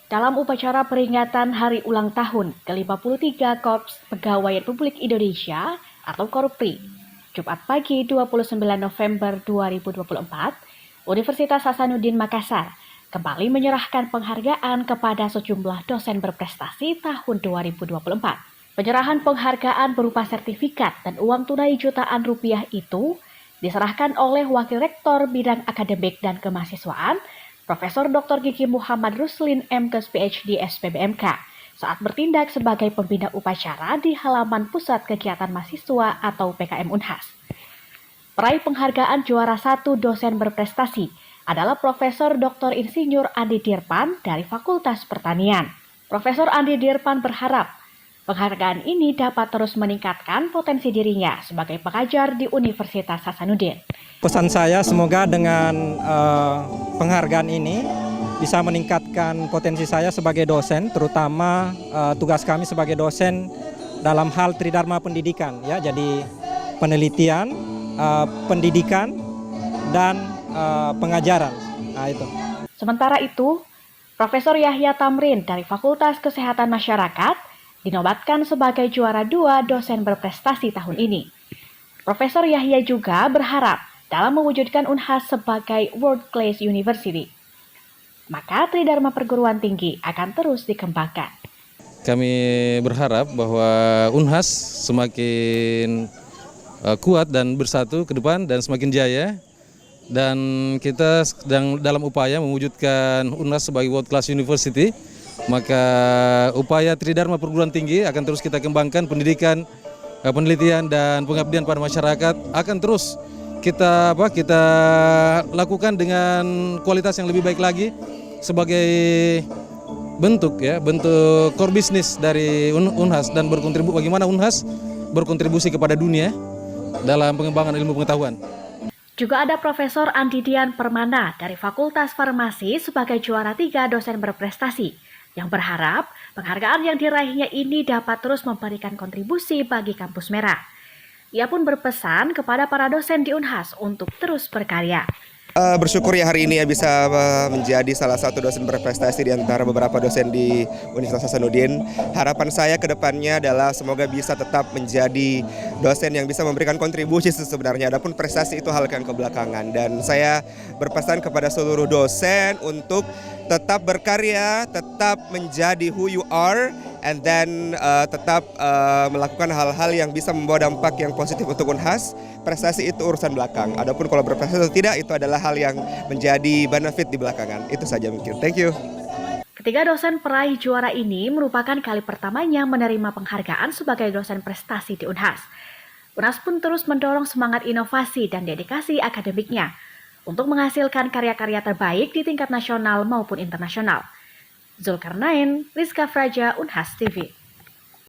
Dalam upacara peringatan Hari Ulang Tahun ke-53 Korps Pegawai Republik Indonesia atau Korpri, Jumat pagi 29 November 2024, Universitas Hasanuddin Makassar kembali menyerahkan penghargaan kepada sejumlah dosen berprestasi tahun 2024. Penyerahan penghargaan berupa sertifikat dan uang tunai jutaan rupiah itu diserahkan oleh Wakil Rektor Bidang Akademik dan Kemahasiswaan, Profesor Dr. Gigi Muhammad Ruslin MKes PhD SPBMK saat bertindak sebagai pembina upacara di halaman Pusat Kegiatan Mahasiswa atau PKM Unhas. Peraih penghargaan juara 1 dosen berprestasi adalah Profesor Dr. Insinyur Andi Dirpan dari Fakultas Pertanian. Profesor Andi Dirpan berharap penghargaan ini dapat terus meningkatkan potensi dirinya sebagai pengajar di Universitas Hasanuddin. Pesan saya semoga dengan penghargaan ini bisa meningkatkan potensi saya sebagai dosen, terutama tugas kami sebagai dosen dalam hal tridharma pendidikan, ya, jadi penelitian, pendidikan, dan pengajaran. Nah, itu. Sementara itu, Profesor Yahya Tamrin dari Fakultas Kesehatan Masyarakat dinobatkan sebagai juara 2 dosen berprestasi tahun ini. Profesor Yahya juga berharap dalam mewujudkan Unhas sebagai World Class University, maka tridharma perguruan tinggi akan terus dikembangkan. Kami berharap bahwa Unhas semakin kuat dan bersatu ke depan dan semakin jaya, dan kita sedang dalam upaya mewujudkan Unhas sebagai World Class University. Maka upaya tridharma perguruan tinggi akan terus kita kembangkan, pendidikan, penelitian, dan pengabdian pada masyarakat akan terus kita lakukan dengan kualitas yang lebih baik lagi sebagai bentuk core business dari Unhas dan bagaimana Unhas berkontribusi kepada dunia dalam pengembangan ilmu pengetahuan. Juga ada Profesor Andidian Permana dari Fakultas Farmasi sebagai juara 3 dosen berprestasi yang berharap penghargaan yang diraihnya ini dapat terus memberikan kontribusi bagi kampus merah. Ia pun berpesan kepada para dosen di Unhas untuk terus berkarya. Bersyukur ya hari ini ya bisa menjadi salah satu dosen berprestasi di antara beberapa dosen di Universitas Hasanuddin. Harapan saya ke depannya adalah semoga bisa tetap menjadi dosen yang bisa memberikan kontribusi sebenarnya. Adapun prestasi itu hal yang kebelakangan, dan saya berpesan kepada seluruh dosen untuk tetap berkarya, tetap menjadi who you are, and then tetap melakukan hal-hal yang bisa membawa dampak yang positif untuk Unhas. Prestasi itu urusan belakang. Adapun kalau berprestasi atau tidak, itu adalah hal yang menjadi benefit di belakangan. Itu saja mungkin. Thank you. Ketiga dosen peraih juara ini merupakan kali pertamanya menerima penghargaan sebagai dosen prestasi di Unhas. Unhas pun terus mendorong semangat inovasi dan dedikasi akademiknya untuk menghasilkan karya-karya terbaik di tingkat nasional maupun internasional. Zulkarnain, Rizka Fraja, Unhas TV.